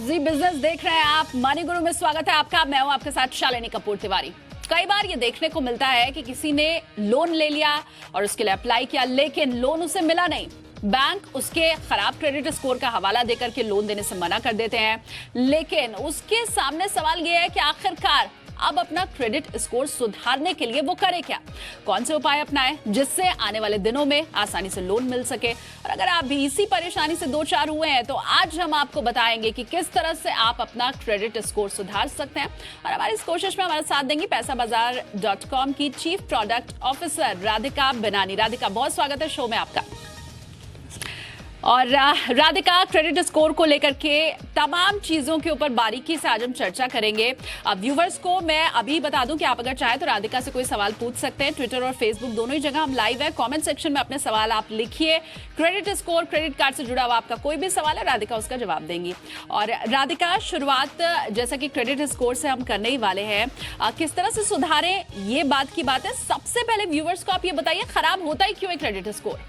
जी business देख रहे हैं आप। मनी गुरु में स्वागत है आपका। मैं हूं आपके साथ शालिनी कपूर तिवारी। कई बार ये देखने को मिलता है कि किसी ने लोन ले लिया और उसके लिए अप्लाई किया, लेकिन लोन उसे मिला नहीं। बैंक उसके खराब क्रेडिट स्कोर का हवाला देकर के लोन देने से मना कर देते हैं। लेकिन उसके सामने सवाल यह है कि आखिरकार अब अपना क्रेडिट स्कोर सुधारने के लिए वो करे क्या, कौन से उपाय अपनाएं जिससे आने वाले दिनों में आसानी से लोन मिल सके। और अगर आप भी इसी परेशानी से दो चार हुए हैं तो आज हम आपको बताएंगे कि किस तरह से आप अपना क्रेडिट स्कोर सुधार सकते हैं। और हमारी इस कोशिश में हमारा साथ देंगी पैसाबाजार.com की chief product officer Radhika Benani. Radhika, बहुत स्वागत है शो में आपका। और राधिका, क्रेडिट स्कोर को लेकर के तमाम चीजों के ऊपर बारीकी से आज हम चर्चा करेंगे। व्यूवर्स को मैं अभी बता दूं कि आप अगर चाहें तो राधिका से कोई सवाल पूछ सकते हैं। ट्विटर और फेसबुक दोनों ही जगह हम लाइव है। कमेंट सेक्शन में अपने सवाल आप लिखिए। क्रेडिट स्कोर, क्रेडिट कार्ड से जुड़ा हुआ आपका कोई भी सवाल है, राधिका उसका जवाब देंगी। और राधिका, शुरुआत जैसा कि क्रेडिट स्कोर से हम करने ही वाले हैं, किस तरह से सुधारें ये बात की बात है। सबसे पहले व्यूवर्स को आप ये बताइए, खराब होता ही क्यों है क्रेडिट स्कोर?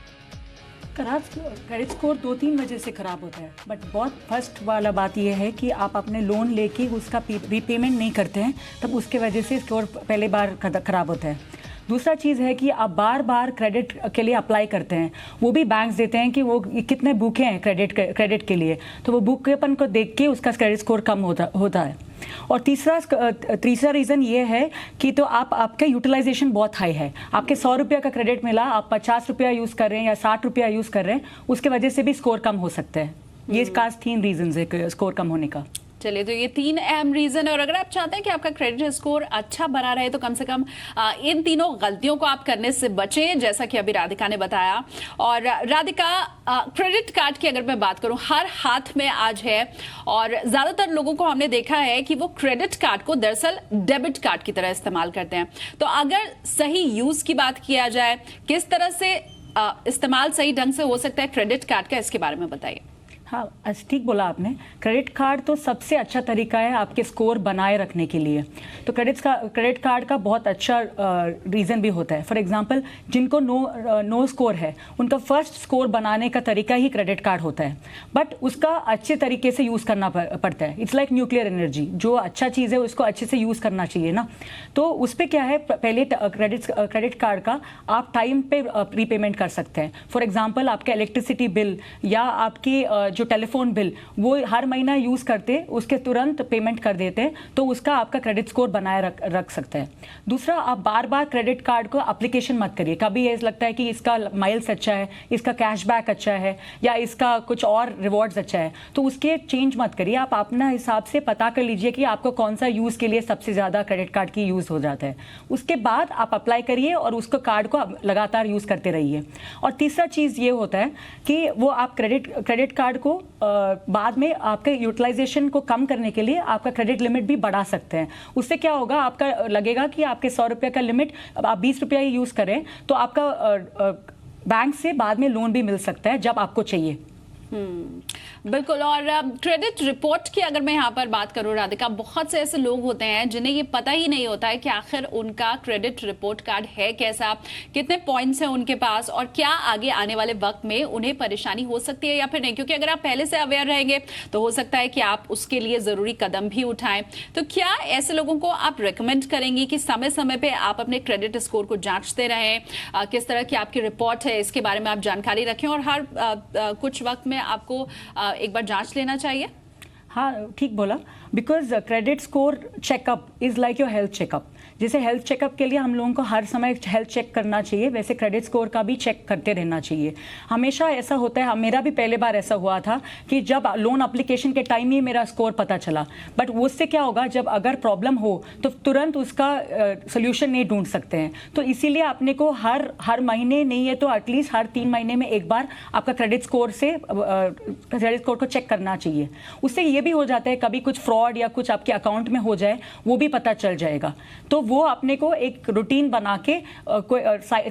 क्रेडिट स्कोर 2-3 वजह से खराब होता है, बट बहुत फर्स्ट वाला बात यह है कि आप अपने लोन लेके उसका रीपेमेंट नहीं करते हैं, तब उसके वजह से स्कोर पहले बार खराब होता है। दूसरा चीज़ है कि आप बार बार क्रेडिट के लिए अप्लाई करते हैं, वो भी बैंक्स देते हैं कि वो कितने भूखे हैं क्रेडिट के लिए, तो वो भूखेपन को देख के उसका क्रेडिट स्कोर कम होता है। और तीसरा रीज़न ये है कि तो आपका यूटिलाइजेशन बहुत हाई है। आपके 100 रुपये का क्रेडिट मिला, आप 50 रुपया यूज़ कर रहे हैं या 60 रुपया यूज़ कर रहे हैं, उसके वजह से भी स्कोर कम हो सकता है। ये खास 3 रीजन है स्कोर कम होने का। चलिए, तो ये 3 अहम रीजन है। और अगर आप चाहते हैं कि आपका क्रेडिट स्कोर अच्छा बना रहे तो कम से कम इन तीनों गलतियों को आप करने से बचें, जैसा कि अभी राधिका ने बताया। और राधिका, क्रेडिट कार्ड की अगर मैं बात करूं, हर हाथ में आज है और ज्यादातर लोगों को हमने देखा है कि वो क्रेडिट कार्ड को दरअसल डेबिट कार्ड की तरह इस्तेमाल करते हैं। तो अगर सही यूज की बात किया जाए, किस तरह से इस्तेमाल सही ढंग से हो सकता है क्रेडिट कार्ड का, इसके बारे में बताइए। हाँ, ठीक बोला आपने। क्रेडिट कार्ड तो सबसे अच्छा तरीका है आपके स्कोर बनाए रखने के लिए। तो क्रेडिट कार्ड का बहुत अच्छा रीज़न भी होता है। फॉर एग्जांपल, जिनको नो स्कोर है, उनका फर्स्ट स्कोर बनाने का तरीका ही क्रेडिट कार्ड होता है, बट उसका अच्छे तरीके से यूज़ करना पड़ता है। इट्स लाइक न्यूक्लियर एनर्जी, जो अच्छा चीज़ है उसको अच्छे से यूज़ करना चाहिए ना। तो उस पर क्या है, पहले क्रेडिट कार्ड का आप टाइम पे प्रीपेमेंट कर सकते हैं। फॉर एग्जाम्पल, आपका इलेक्ट्रिसिटी बिल या आपकी जो टेलीफोन बिल वो हर महीना यूज़ करते, उसके तुरंत पेमेंट कर देते हैं, तो उसका आपका क्रेडिट स्कोर बनाए रख सकते हैं। दूसरा, आप बार बार क्रेडिट कार्ड को एप्लीकेशन मत करिए। कभी ऐसा लगता है कि इसका माइल्स अच्छा है, इसका कैशबैक अच्छा है या इसका कुछ और रिवॉर्ड्स अच्छा है, तो उसके चेंज मत करिए। आप अपना हिसाब से पता कर लीजिए कि आपको कौन सा यूज़ के लिए सबसे ज़्यादा क्रेडिट कार्ड की यूज़ हो जाता है। उसके बाद आप अप्लाई करिए और उसको कार्ड को लगातार यूज़ करते रहिए। और तीसरा चीज़ ये होता है कि वो आप क्रेडिट कार्ड को बाद में आपके यूटिलाइजेशन को कम करने के लिए आपका क्रेडिट लिमिट भी बढ़ा सकते हैं। उससे क्या होगा, आपका लगेगा कि आपके 100 रुपये का लिमिट आप 20 रुपया ही यूज़ करें, तो आपका बैंक से बाद में लोन भी मिल सकता है जब आपको चाहिए। बिल्कुल। और क्रेडिट रिपोर्ट की अगर मैं यहाँ पर बात करूँ राधिका, बहुत से ऐसे लोग होते हैं जिन्हें ये पता ही नहीं होता है कि आखिर उनका क्रेडिट रिपोर्ट कार्ड है कैसा, कितने पॉइंट्स हैं उनके पास और क्या आगे आने वाले वक्त में उन्हें परेशानी हो सकती है या फिर नहीं। क्योंकि अगर आप पहले से अवेयर रहेंगे तो हो सकता है कि आप उसके लिए जरूरी कदम भी उठाएं। तो क्या ऐसे लोगों को आप रेकमेंड करेंगे कि समय समय पे आप अपने क्रेडिट स्कोर को जांचते रहें, किस तरह की आपकी रिपोर्ट है इसके बारे में आप जानकारी रखें और हर कुछ वक्त में आपको एक बार जांच लेना चाहिए? हाँ, ठीक बोला। Because credit score checkup is like your health checkup. जैसे हेल्थ चेकअप के लिए हम लोगों को हर समय हेल्थ चेक करना चाहिए, वैसे क्रेडिट स्कोर का भी चेक करते रहना चाहिए। हमेशा ऐसा होता है, मेरा भी पहले बार ऐसा हुआ था कि जब लोन एप्लीकेशन के टाइम ही मेरा स्कोर पता चला, बट उससे क्या होगा, जब अगर प्रॉब्लम हो तो तुरंत उसका सोल्यूशन नहीं ढूंढ सकते हैं। तो इसीलिए अपने को हर महीने नहीं है तो एटलीस्ट हर 3 महीने में एक बार आपका क्रेडिट स्कोर को चेक करना चाहिए। उससे ये भी हो जाता है, कभी कुछ फ्रॉड फ्रॉड या कुछ आपके अकाउंट में हो जाए वो भी पता चल जाएगा। तो वो अपने को एक रूटीन बना के कोई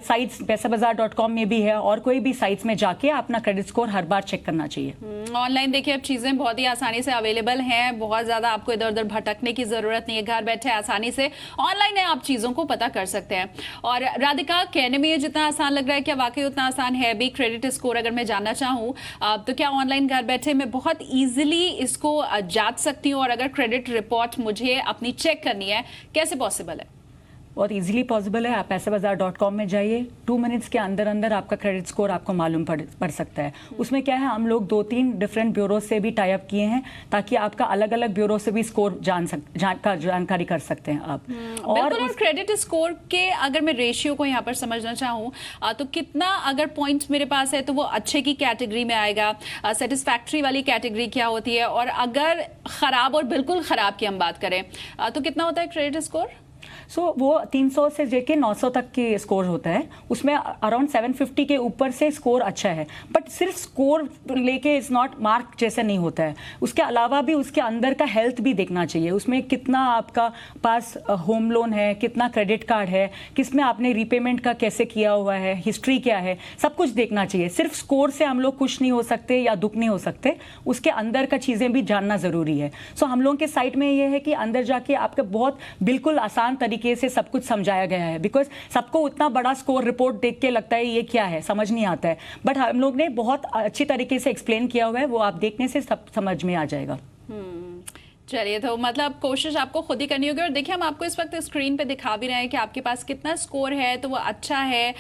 साइट्स पैसाबाजार.com में भी है और कोई भी साइट्स में जाके अपना क्रेडिट स्कोर हर बार चेक करना चाहिए। ऑनलाइन देखिए अब चीजें बहुत ही आसानी से अवेलेबल हैं, बहुत ज्यादा आपको इधर उधर भटकने की जरूरत नहीं है, घर बैठे आसानी से ऑनलाइन है आप चीजों को पता कर सकते हैं। और राधिका, कहने में ये जितना आसान लग रहा है क्या वाकई उतना आसान है भी? क्रेडिट स्कोर अगर मैं जानना चाहूँ तो क्या ऑनलाइन घर बैठे मैं बहुत इजीली इसको जांच सकती हूँ, और अगर क्रेडिट रिपोर्ट मुझे अपनी चेक करनी है कैसे पॉसिबल है? बहुत इजीली पॉसिबल है। आप पैसाबाजार.com में जाइए, 2 मिनट्स के अंदर अंदर आपका क्रेडिट स्कोर आपको मालूम पड़ सकता है। उसमें क्या है, हम लोग 2-3 डिफरेंट ब्यूरो से भी टाई अप किए हैं ताकि आपका अलग अलग ब्यूरो से भी स्कोर जानकारी कर सकते हैं आप। और क्रेडिट स्कोर के अगर मैं रेशियो को यहाँ पर समझना चाहूँ तो कितना अगर पॉइंट्स मेरे पास है तो वो अच्छे की कैटेगरी में आएगा, सेटिस्फैक्ट्री वाली कैटेगरी क्या होती है, और अगर खराब और बिल्कुल खराब की हम बात करें तो कितना होता है क्रेडिट स्कोर? वो 300 से लेके 900 तक के स्कोर होता है। उसमें अराउंड 750 के ऊपर से स्कोर अच्छा है, बट सिर्फ स्कोर लेके इट्स नॉट मार्क जैसा नहीं होता है। उसके अलावा भी उसके अंदर का हेल्थ भी देखना चाहिए। उसमें कितना आपका पास होम लोन है, कितना क्रेडिट कार्ड है, किसमें आपने रीपेमेंट का कैसे किया हुआ है, हिस्ट्री क्या है, सब कुछ देखना चाहिए। सिर्फ स्कोर से हम लोग खुश नहीं हो सकते या दुख नहीं हो सकते, उसके अंदर का चीज़ें भी जानना ज़रूरी है। हम लोगों के साइट में ये है कि अंदर जाके आपका बहुत बिल्कुल आसान तरीके से सब कुछ समझाया गया है, बिकॉज सबको उतना बड़ा स्कोर रिपोर्ट देख के लगता है ये क्या है, समझ नहीं आता है, बट हम लोग ने बहुत अच्छी तरीके से एक्सप्लेन किया हुआ है, वो आप देखने से सब समझ में आ जाएगा। चलिए, तो मतलब कोशिश आपको खुद ही करनी होगी। और देखिए हम आपको इस वक्त स्क्रीन पे दिखा भी रहे हैं कि आपके पास कितना स्कोर है, तो वो अच्छा है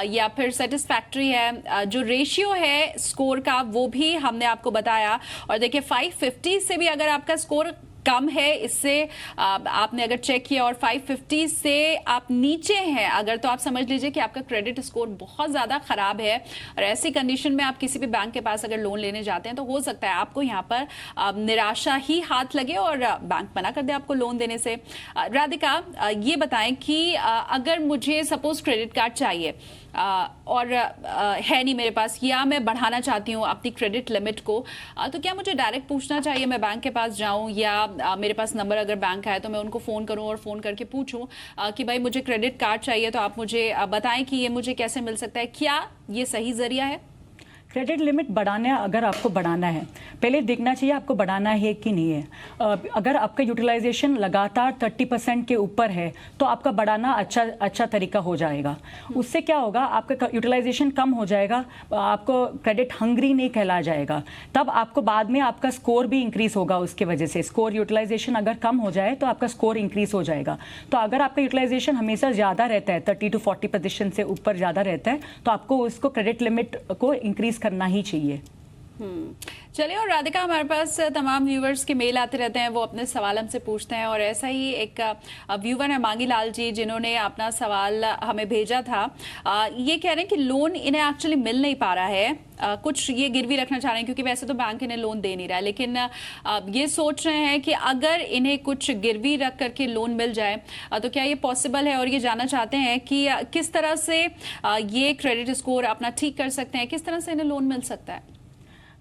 या फिर सेटिस्फैक्ट्री है। जो रेशियो है स्कोर का वो भी हमने आपको बताया। और देखिए 550 से भी अगर आपका स्कोर कम है, इससे आपने अगर चेक किया और 550 से आप नीचे हैं अगर, तो आप समझ लीजिए कि आपका क्रेडिट स्कोर बहुत ज़्यादा ख़राब है। और ऐसी कंडीशन में आप किसी भी बैंक के पास अगर लोन लेने जाते हैं तो हो सकता है आपको यहाँ पर निराशा ही हाथ लगे और बैंक मना कर दे आपको लोन देने से। राधिका, ये बताएं कि अगर मुझे सपोज क्रेडिट कार्ड चाहिए और है नहीं मेरे पास, या मैं बढ़ाना चाहती हूँ अपनी क्रेडिट लिमिट को, तो क्या मुझे डायरेक्ट पूछना चाहिए, मैं बैंक के पास जाऊँ, या मेरे पास नंबर अगर बैंक का है तो मैं उनको फ़ोन करूँ और फ़ोन करके पूछूँ कि भाई मुझे क्रेडिट कार्ड चाहिए, तो आप मुझे बताएं कि ये मुझे कैसे मिल सकता है? क्या ये सही जरिया है? क्रेडिट लिमिट बढ़ाना, अगर आपको बढ़ाना है, पहले देखना चाहिए आपको बढ़ाना है कि नहीं है। अगर आपका यूटिलाइजेशन लगातार 30% के ऊपर है तो आपका बढ़ाना अच्छा तरीका हो जाएगा। उससे क्या होगा, आपका यूटिलाइजेशन कम हो जाएगा, आपको क्रेडिट हंग्री नहीं कहला जाएगा, तब आपको बाद में आपका स्कोर भी इंक्रीज होगा। उसके वजह से स्कोर यूटिलाइजेशन अगर कम हो जाए तो आपका स्कोर इंक्रीज हो जाएगा। तो अगर आपका यूटिलाइजेशन हमेशा ज़्यादा रहता है, 30 to 40% से ऊपर ज़्यादा रहता है, तो आपको उसको क्रेडिट लिमिट को इंक्रीज करना ही चाहिए। चलिए, और राधिका, हमारे पास तमाम व्यूवर्स के मेल आते रहते हैं, वो अपने सवाल हमसे पूछते हैं, और ऐसा ही एक व्यूवर है मांगी लाल जी, जिन्होंने अपना सवाल हमें भेजा था। ये कह रहे हैं कि लोन इन्हें एक्चुअली मिल नहीं पा रहा है, कुछ ये गिरवी रखना चाह रहे हैं क्योंकि वैसे तो बैंक इन्हें लोन दे नहीं रहा है, लेकिन ये सोच रहे हैं कि अगर इन्हें कुछ गिरवी रख करके लोन मिल जाए तो क्या ये पॉसिबल है, और ये जानना चाहते हैं कि किस तरह से ये क्रेडिट स्कोर अपना ठीक कर सकते हैं, किस तरह से इन्हें लोन मिल सकता है?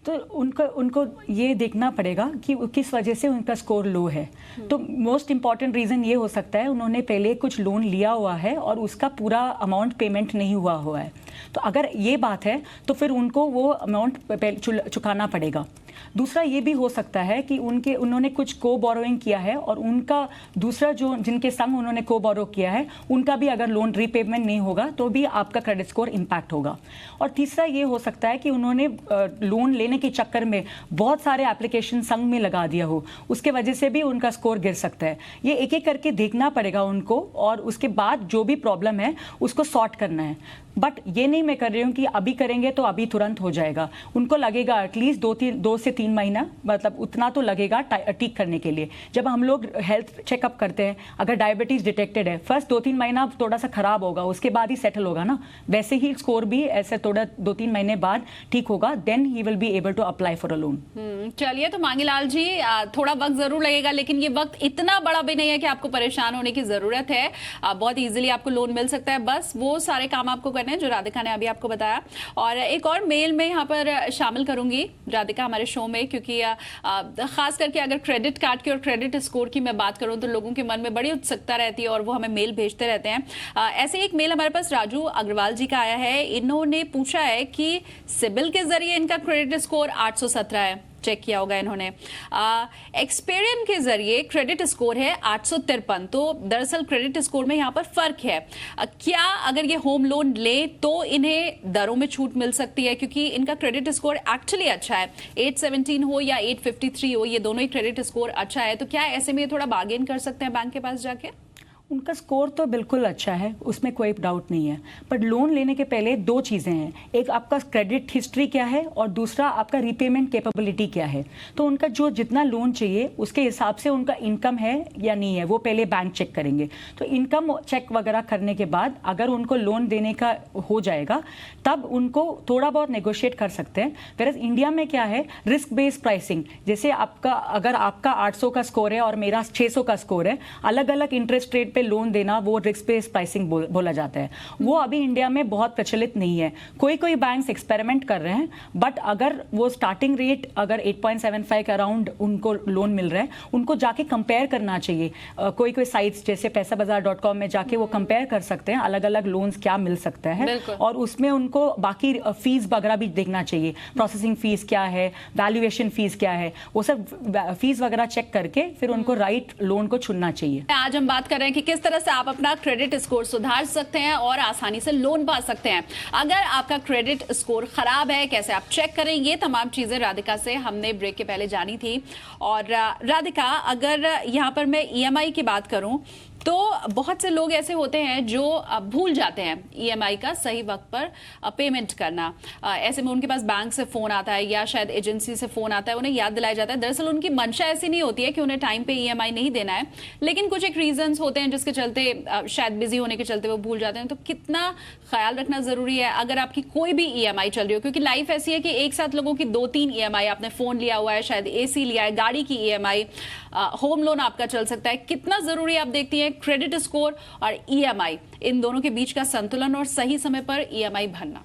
तो उनको ये देखना पड़ेगा कि किस वजह से उनका स्कोर लो है। तो मोस्ट इम्पॉर्टेंट रीज़न ये हो सकता है उन्होंने पहले कुछ लोन लिया हुआ है और उसका पूरा अमाउंट पेमेंट नहीं हुआ है। तो अगर ये बात है तो फिर उनको वो अमाउंट चुकाना पड़ेगा। दूसरा ये भी हो सकता है कि उन्होंने कुछ को बोरोइंग किया है और उनका दूसरा जो जिनके संग उन्होंने को बोरो किया है उनका भी अगर लोन रीपेमेंट नहीं होगा तो भी आपका क्रेडिट स्कोर इम्पैक्ट होगा। और तीसरा ये हो सकता है कि उन्होंने लोन लेने के चक्कर में बहुत सारे एप्लीकेशन संग में लगा दिया हो, उसके वजह से भी उनका स्कोर गिर सकता है। ये एक एक करके देखना पड़ेगा उनको, और उसके बाद जो भी प्रॉब्लम है उसको सॉर्ट करना है। बट ये नहीं मैं कर रही हूँ कि अभी करेंगे तो अभी तुरंत हो जाएगा। उनको लगेगा एटलीस्ट 2 से 3 महीना, मतलब उतना तो लगेगा ठीक करने के लिए। जब हम लोग हेल्थ चेकअप करते हैं, अगर डायबिटीज डिटेक्टेड है, फर्स्ट 2-3 महीना थोड़ा सा खराब होगा, उसके बाद ही सेटल होगा ना। वैसे ही स्कोर भी ऐसे थोड़ा 2-3 महीने बाद ठीक होगा, then he will be able to apply for a loan. चलिए, तो मांगीलाल जी, थोड़ा वक्त जरूर लगेगा, लेकिन ये वक्त इतना बड़ा भी नहीं है कि आपको परेशान होने की जरूरत है। बहुत इजीली आपको लोन मिल सकता है, बस वो सारे काम आपको करने पैटर्न है जो राधिका ने अभी आपको बताया, और एक और मेल में यहाँ पर शामिल करूंगी राधिका हमारे शो में, क्योंकि खास करके अगर क्रेडिट कार्ड की और क्रेडिट स्कोर की मैं बात करूं तो लोगों के मन में बड़ी उत्सुकता रहती है और वो हमें मेल भेजते रहते हैं। ऐसे एक मेल हमारे पास राजू अग्रवाल जी का आया है। इन्होंने पूछा है कि सिबिल के जरिए इनका क्रेडिट स्कोर 817 है, चेक किया होगा इन्होंने। एक्सपीरियन के जरिए क्रेडिट स्कोर है 853। तो दरअसल क्रेडिट स्कोर में यहाँ पर फर्क है। क्या अगर ये होम लोन ले तो इन्हें दरों में छूट मिल सकती है, क्योंकि इनका क्रेडिट स्कोर एक्चुअली अच्छा है, 817 हो या 853 हो, ये दोनों ही क्रेडिट स्कोर अच्छा है। तो क्या ऐसे में ये थोड़ा बार्गेन कर सकते हैं बैंक के पास जाके? उनका स्कोर तो बिल्कुल अच्छा है, उसमें कोई डाउट नहीं है, पर लोन लेने के पहले दो चीज़ें हैं, एक आपका क्रेडिट हिस्ट्री क्या है और दूसरा आपका रीपेमेंट कैपेबिलिटी क्या है। तो उनका जो जितना लोन चाहिए उसके हिसाब से उनका इनकम है या नहीं है वो पहले बैंक चेक करेंगे। तो इनकम चेक वगैरह करने के बाद अगर उनको लोन देने का हो जाएगा तब उनको थोड़ा बहुत नेगोशिएट कर सकते हैं। वेरएज़ इंडिया में क्या है, रिस्क बेस्ड प्राइसिंग, जैसे अगर आपका 800 का स्कोर है और मेरा 600 का स्कोर है, अलग अलग इंटरेस्ट रेट पे लोन देना वो रिस्क बेस्ड प्राइसिंग बोला जाता है। वो अभी इंडिया में बहुत प्रचलित नहीं है। कोई बैंक्स एक्सपेरिमेंट कर रहे हैं, बट अगर वो स्टार्टिंग रेट अगर 8.75 के अराउंड उनको लोन मिल रहा है, उनको जाके कंपेयर करना चाहिए। कोई साइट्स जैसे पैसाबाजार.com में जाके वो कंपेयर कर सकते हैं अलग अलग लोन्स क्या मिल सकता है, और उसमें उनको बाकी फीस वगैरह भी देखना चाहिए, प्रोसेसिंग फीस क्या है, वैल्यूएशन फीस क्या है, वो सब फीस वगैरह चेक करके फिर उनको राइट लोन को चुनना चाहिए। आज हम बात कर रहे हैं कि किस तरह से आप अपना क्रेडिट स्कोर सुधार सकते हैं और आसानी से लोन पा सकते हैं। अगर आपका क्रेडिट स्कोर खराब है, कैसे आप चेक करें, ये तमाम चीजें राधिका से हमने ब्रेक के पहले जानी थी। और राधिका, अगर यहाँ पर मैं ईएमआई की बात करूं तो बहुत से लोग ऐसे होते हैं जो भूल जाते हैं ईएमआई का सही वक्त पर पेमेंट करना। ऐसे में उनके पास बैंक से फोन आता है या शायद एजेंसी से फोन आता है, उन्हें याद दिलाया जाता है। दरअसल उनकी मंशा ऐसी नहीं होती है कि उन्हें टाइम पे ईएमआई नहीं देना है, लेकिन कुछ एक रीजंस होते हैं जिसके चलते शायद बिजी होने के चलते वो भूल जाते हैं। तो कितना ख्याल रखना जरूरी है अगर आपकी कोई भी ईएमआई चल रही हो, क्योंकि लाइफ ऐसी है कि एक साथ लोगों की 2-3 ईएमआई, आपने फोन लिया हुआ है, शायद एसी लिया है, गाड़ी की ईएमआई, होम लोन आपका चल सकता है। कितना जरूरी आप देखती हैं क्रेडिट स्कोर और ईएमआई, इन दोनों के बीच का संतुलन और सही समय पर ईएमआई भरना?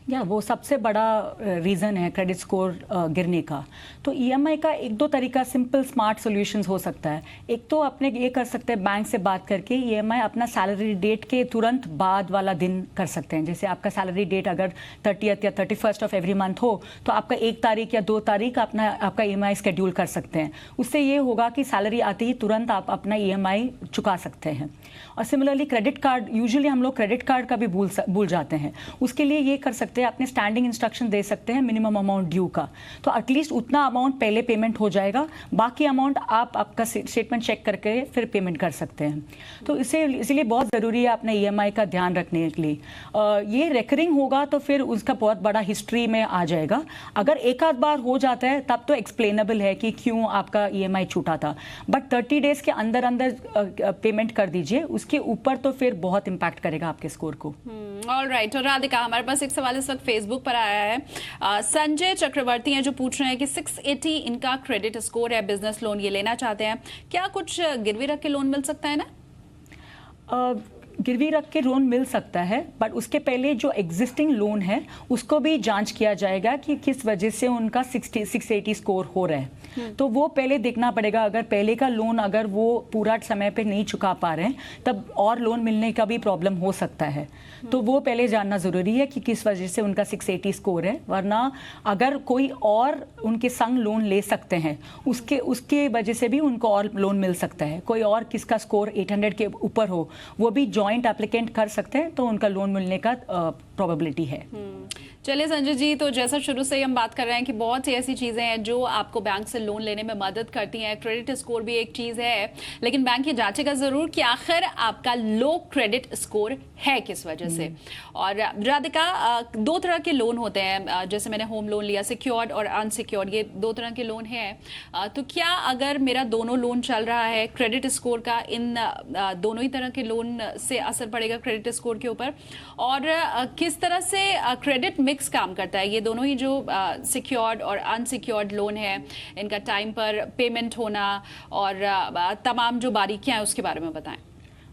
वो सबसे बड़ा रीज़न है क्रेडिट स्कोर गिरने का। तो ईएमआई का एक दो तरीका, सिंपल स्मार्ट सॉल्यूशंस हो सकता है। एक तो अपने ये कर सकते हैं, बैंक से बात करके ईएमआई अपना सैलरी डेट के तुरंत बाद वाला दिन कर सकते हैं। जैसे आपका सैलरी डेट अगर 30th या 31st ऑफ एवरी मंथ हो तो आपका 1 तारीख या 2 तारीख आपका ईएमआई शेड्यूल कर सकते हैं। उससे ये होगा कि सैलरी आते ही तुरंत आप अपना ईएमआई चुका सकते हैं। और सिमिलरली क्रेडिट कार्ड, यूजुअली हम लोग क्रेडिट कार्ड का भी भूल जाते हैं। उसके लिए ये कर सकते हैं, अपने स्टैंडिंग इंस्ट्रक्शन दे सकते हैं मिनिमम अमाउंट ड्यू का, तो एटलीस्ट उतना अमाउंट पहले पेमेंट हो जाएगा, बाकी अमाउंट आप आपका स्टेटमेंट चेक करके फिर पेमेंट कर सकते हैं। तो इसलिए बहुत ज़रूरी है अपने ईएमआई का ध्यान रखने के लिए। ये रेकरिंग होगा तो फिर उसका बहुत बड़ा हिस्ट्री में आ जाएगा। अगर एक आध बार हो जाता है तब तो एक्सप्लेनेबल है कि क्यों आपका ईएमआई छूटा था, बट 30 डेज के अंदर पेमेंट कर दीजिए, उसके ऊपर तो फिर बहुत इंपैक्ट करेगा आपके स्कोर को। ऑलराइट। और राधिका, हमारे पास एक सवाल इस वक्त फेसबुक पर आया है। संजय चक्रवर्ती हैं जो पूछ रहे हैं कि 680 इनका क्रेडिट स्कोर है, बिजनेस लोन ये लेना चाहते हैं, क्या कुछ गिरवी रख के लोन मिल सकता है ना? गिरवी रख के लोन मिल सकता है, बट उसके पहले जो एग्जिस्टिंग लोन है उसको भी जांच किया जाएगा कि किस वजह से उनका 680 स्कोर हो रहा है। तो वो पहले देखना पड़ेगा। अगर पहले का लोन अगर वो पूरा समय पे नहीं चुका पा रहे हैं तब और लोन मिलने का भी प्रॉब्लम हो सकता है। तो वो पहले जानना ज़रूरी है कि किस वजह से उनका 680 स्कोर है, वरना अगर कोई और उनके संग लोन ले सकते हैं उसके वजह से भी उनको और लोन मिल सकता है। कोई और किसका स्कोर 800 के ऊपर हो वो भी जॉइंट एप्लीकेंट कर सकते हैं, तो उनका लोन मिलने का प्रोबेबिलिटी है। चलिए संजय जी, तो जैसा शुरू से ही हम बात कर रहे हैं कि बहुत सी ऐसी चीजें हैं जो आपको बैंक से लोन लेने में मदद करती हैं। क्रेडिट स्कोर भी एक चीज है, लेकिन बैंक ये जांचेगा जरूर कि आखिर आपका लो क्रेडिट स्कोर है किस वजह से। और राधिका, 2 तरह के लोन होते हैं, जैसे मैंने होम लोन लिया, सिक्योर्ड और अनसिक्योर्ड, ये 2 तरह के लोन हैं। तो क्या अगर मेरा दोनों लोन चल रहा है, क्रेडिट स्कोर का इन दोनों ही तरह के लोन से असर पड़ेगा क्रेडिट स्कोर के ऊपर? और किस तरह से क्रेडिट मिक्स काम करता है? ये दोनों ही जो सिक्योर्ड और अनसिक्योर्ड लोन है, इनका टाइम पर पेमेंट होना और तमाम जो बारीकियां हैं उसके बारे में बताएं।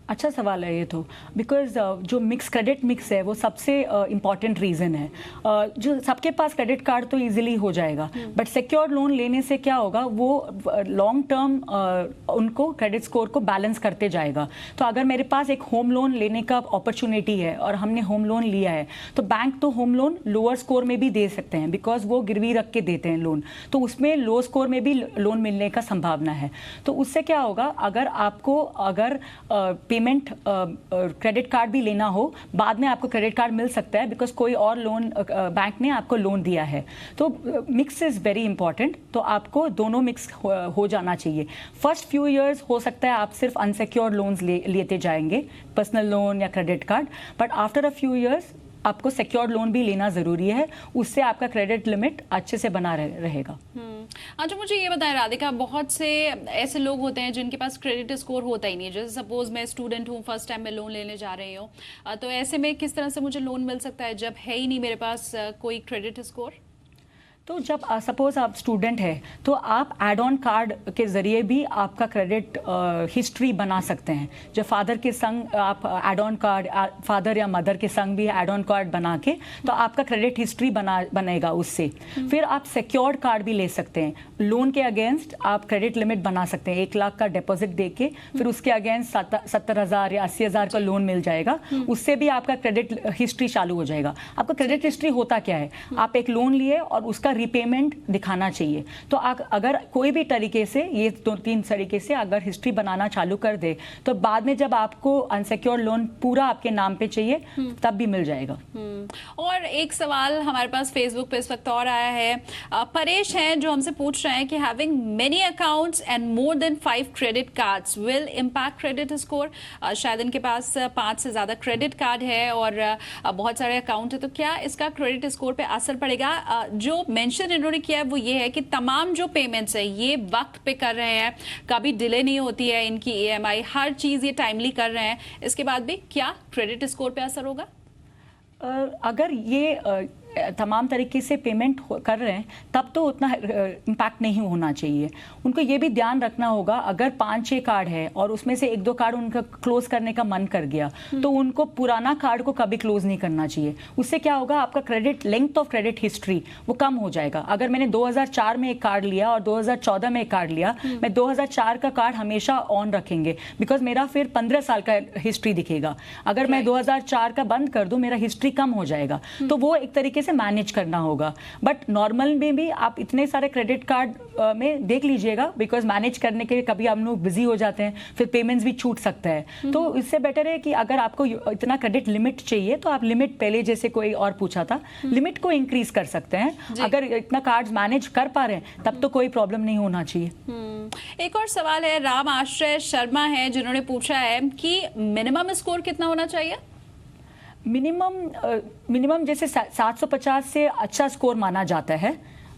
अच्छा सवाल है ये तो, बिकॉज जो क्रेडिट मिक्स है वो सबसे इम्पॉर्टेंट रीज़न है। जो सबके पास क्रेडिट कार्ड तो इजीली हो जाएगा, बट सिक्योर्ड लोन लेने से क्या होगा, वो लॉन्ग टर्म उनको क्रेडिट स्कोर को बैलेंस करते जाएगा। तो अगर मेरे पास एक होम लोन लेने का अपॉर्चुनिटी है और हमने होम लोन लिया है, तो बैंक तो होम लोन लोअर स्कोर में भी दे सकते हैं, बिकॉज वो गिरवी रख के देते हैं लोन, तो उसमें लो स्कोर में भी लोन मिलने का संभावना है। तो उससे क्या होगा, अगर पेमेंट क्रेडिट कार्ड भी लेना हो, बाद में आपको क्रेडिट कार्ड मिल सकता है, बिकॉज कोई और लोन बैंक ने आपको लोन दिया है। तो मिक्स इज वेरी इंपॉर्टेंट, तो आपको दोनों मिक्स हो जाना चाहिए। फर्स्ट फ्यू इयर्स हो सकता है आप सिर्फ अनसिक्योर्ड लोन्स लेते जाएंगे, पर्सनल लोन या credit card, but after a few years आपको सिक्योर्ड लोन भी लेना जरूरी है, उससे आपका क्रेडिट लिमिट अच्छे से बना रहेगा। अच्छा, मुझे ये बताएं राधिका, बहुत से ऐसे लोग होते हैं जिनके पास क्रेडिट स्कोर होता ही नहीं है। जैसे सपोज मैं स्टूडेंट हूँ, फर्स्ट टाइम मैं लोन लेने जा रही हूँ, तो ऐसे में किस तरह से मुझे लोन मिल सकता है जब है ही नहीं मेरे पास कोई क्रेडिट स्कोर? तो जब सपोज आप स्टूडेंट है, तो आप एड ऑन कार्ड के ज़रिए भी आपका क्रेडिट हिस्ट्री बना सकते हैं। जब फादर के संग आप एड ऑन कार्ड, फादर या मदर के संग भी एड ऑन कार्ड बना के, तो आपका क्रेडिट हिस्ट्री बनेगा उससे। फिर आप सिक्योर्ड कार्ड भी ले सकते हैं, लोन के अगेंस्ट आप क्रेडिट लिमिट बना सकते हैं, 1 लाख का डिपॉजिट दे के, फिर उसके अगेंस्ट 70,000 या 80,000 का लोन मिल जाएगा, उससे भी आपका क्रेडिट हिस्ट्री चालू हो जाएगा। आपका क्रेडिट हिस्ट्री होता क्या है, आप एक लोन लिए और उसका रीपेमेंट दिखाना चाहिए। तो अगर कोई भी तरीके से, ये 2-3 तरीके से अगर हिस्ट्री बनाना चालू कर दे, तो बाद में जब आपको अनसिक्योर्ड लोन पूरा आपके नाम पे चाहिए, तब भी मिल जाएगा। और एक सवाल हमारे पास फेसबुक पे इस वक्त और आया है, परेश हैं जो हमसे पूछ रहे हैं कि having many accounts and more than 5 credit cards will impact credit score. शायद इनके पास 5 से ज्यादा क्रेडिट कार्ड है और बहुत सारे अकाउंट है, तो क्या इसका क्रेडिट स्कोर पे असर पड़ेगा? जो मेंशन इन्होंने किया है वो ये है कि तमाम जो पेमेंट्स है ये वक्त पे कर रहे हैं, कभी डिले नहीं होती है इनकी EMI, हर चीज ये टाइमली कर रहे हैं, इसके बाद भी क्या क्रेडिट स्कोर पे असर होगा? अगर ये तमाम तरीके से पेमेंट कर रहे हैं, तब तो उतना इम्पैक्ट नहीं होना चाहिए। उनको ये भी ध्यान रखना होगा, अगर 5-6 कार्ड है और उसमें से 1-2 कार्ड उनका क्लोज करने का मन कर गया, तो उनको पुराना कार्ड को कभी क्लोज नहीं करना चाहिए। उससे क्या होगा, आपका credit length of credit history वो कम हो जाएगा। अगर मैंने 2004 में एक कार्ड लिया और 2014 में एक कार्ड लिया, मैं 2004 का कार्ड हमेशा ऑन रखेंगे, बिकॉज मेरा फिर 15 साल का हिस्ट्री दिखेगा। अगर मैं 2004 का बंद कर दूं, मेरा हिस्ट्री कम हो जाएगा। तो वो एक तरीके से मैनेज करना होगा। बट नॉर्मल में भी आप इतने सारे क्रेडिट कार्ड में देख लीजिएगा, बिकॉज मैनेज करने के कभी हम लोग बिजी हो जाते हैं, फिर पेमेंट्स भी छूट सकता है। तो इससे बेटर है कि अगर आपको इतना क्रेडिट लिमिट चाहिए, तो आप लिमिट पहले जैसे कोई और पूछा था, लिमिट को इंक्रीज कर सकते हैं। अगर इतना कार्ड मैनेज कर पा रहे हैं, तब तो कोई प्रॉब्लम नहीं होना चाहिए। एक और सवाल है, राम आश्रय शर्मा है जिन्होंने पूछा है कि मिनिमम स्कोर कितना होना चाहिए? मिनिमम जैसे 750 से अच्छा स्कोर माना जाता है,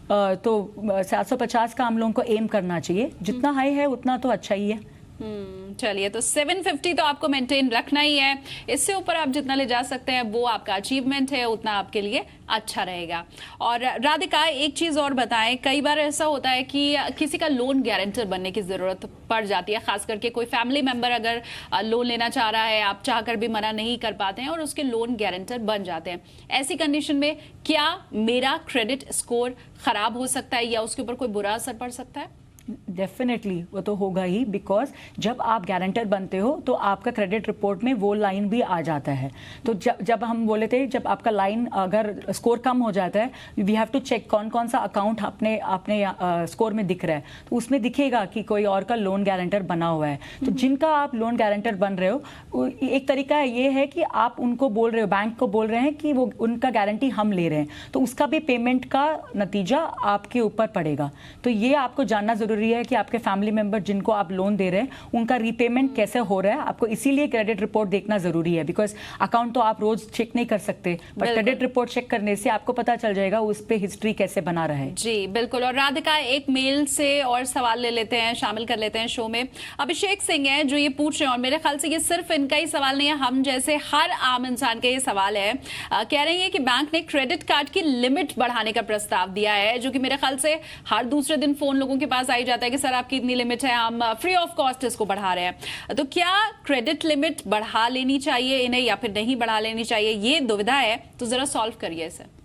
तो 750 का हम लोगों को एम करना चाहिए। जितना हाई है उतना तो अच्छा ही है। चलिए, तो 750 तो आपको मेंटेन रखना ही है। इससे ऊपर आप जितना ले जा सकते हैं वो आपका अचीवमेंट है, उतना आपके लिए अच्छा रहेगा। और राधिका, एक चीज और बताएं, कई बार ऐसा होता है कि किसी का लोन गारंटर बनने की जरूरत पड़ जाती है, खास करके कोई फैमिली मेंबर अगर लोन लेना चाह रहा है, आप चाहकर भी मना नहीं कर पाते हैं और उसके लोन गारंटर बन जाते हैं। ऐसी कंडीशन में क्या मेरा क्रेडिट स्कोर खराब हो सकता है या उसके ऊपर कोई बुरा असर पड़ सकता है? डेफिनेटली वो तो होगा ही, बिकॉज जब आप गारंटर बनते हो तो आपका क्रेडिट रिपोर्ट में वो लाइन भी आ जाता है। तो जब हम बोले थे, जब आपका लाइन अगर स्कोर कम हो जाता है, वी हैव टू चेक कौन कौन सा अकाउंट अपने स्कोर में दिख रहा है, तो उसमें दिखेगा कि कोई और का लोन गारंटर बना हुआ है। तो जिनका आप लोन गारंटर बन रहे हो, एक तरीका ये है कि आप उनको बोल रहे हो, बैंक को बोल रहे हैं कि वो उनका गारंटी हम ले रहे हैं, तो उसका भी पेमेंट का नतीजा आपके ऊपर पड़ेगा। तो ये आपको जानना जरूरी है कि आपके फैमिली मेंबर जिनको आप लोन दे रहे हैं, उनका रीपेमेंट कैसे हो रहा है। आपको इसीलिए क्रेडिट रिपोर्ट देखना जरूरी है, बिकॉज अकाउंट तो आप रोज चेक नहीं कर सकते, बट क्रेडिट रिपोर्ट चेक करने से आपको पता चल जाएगा उस पे हिस्ट्री कैसे बना रहा है। जी बिल्कुल। और राधिका, एक मेल से और सवाल ले लेते हैं, शामिल कर लेते हैं शो में। अभिषेक सिंह है जो ये पूछ रहे हैं, और मेरे ख्याल से ये सिर्फ इनका ही सवाल नहीं है, हम जैसे हर आम इंसान का ये सवाल है। कह रहे हैं कि बैंक ने क्रेडिट कार्ड की लिमिट बढ़ाने का प्रस्ताव दिया है, जो कि मेरे ख्याल से हर दूसरे दिन फोन लोगों के पास आई जाता है कि सर आपकी इतनी लिमिट है, हम फ्री ऑफ कॉस्ट इसको बढ़ा रहे हैं। तो क्या क्रेडिट लिमिट बढ़ा लेनी चाहिए इन्हें या फिर नहीं बढ़ा लेनी चाहिए, ये दुविधा है, तो जरा सॉल्व करिए इसे।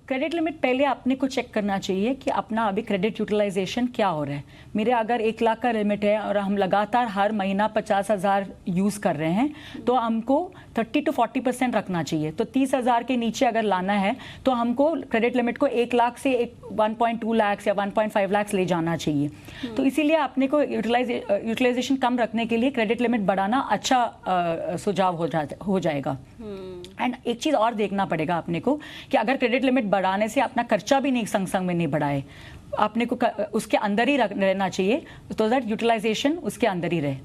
क्रेडिट लिमिट पहले आपने को चेक करना चाहिए कि अपना अभी क्रेडिट यूटिलाइजेशन क्या हो रहा है। मेरे अगर 1 लाख का लिमिट है और हम लगातार हर महीना 50,000 यूज़ कर रहे हैं तो हमको 30 to 40% रखना चाहिए। तो 30,000 के नीचे अगर लाना है तो हमको क्रेडिट लिमिट को 1 लाख से 1.2 लाख या 1.5 लाख ले जाना चाहिए। तो इसीलिए आपने को यूटिलाइजेशन कम रखने के लिए क्रेडिट लिमिट बढ़ाना अच्छा सुझाव हो जाएगा। एंड एक चीज़ और देखना पड़ेगा आपने को कि अगर क्रेडिट लिमिट बढ़ाने से अपना खर्चा भी नहीं संग संग में नहीं बढ़ाए, आपने को उसके अंदर ही रहना चाहिए तो दैट यूटिलाइजेशन उसके अंदर ही रहे।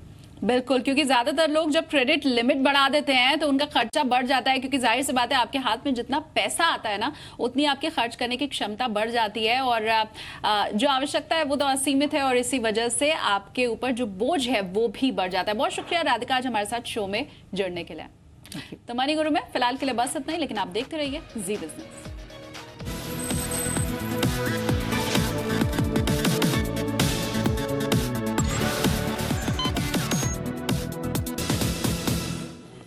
बिल्कुल, क्योंकि ज्यादातर लोग जब क्रेडिट लिमिट बढ़ा देते हैं तो उनका खर्चा बढ़ जाता है, क्योंकि जाहिर सी बात है आपके हाथ में जितना पैसा आता है ना उतनी आपके खर्च करने की क्षमता बढ़ जाती है और जो आवश्यकता है वो तो असीमित है और इसी वजह से आपके ऊपर जो बोझ है वो भी बढ़ जाता है। बहुत शुक्रिया राधिका आज हमारे साथ शो में जुड़ने के लिए। तो मनी गुरु में फिलहाल के लिए बस इतना ही, लेकिन आप देखते रहिए जी बिजनेस।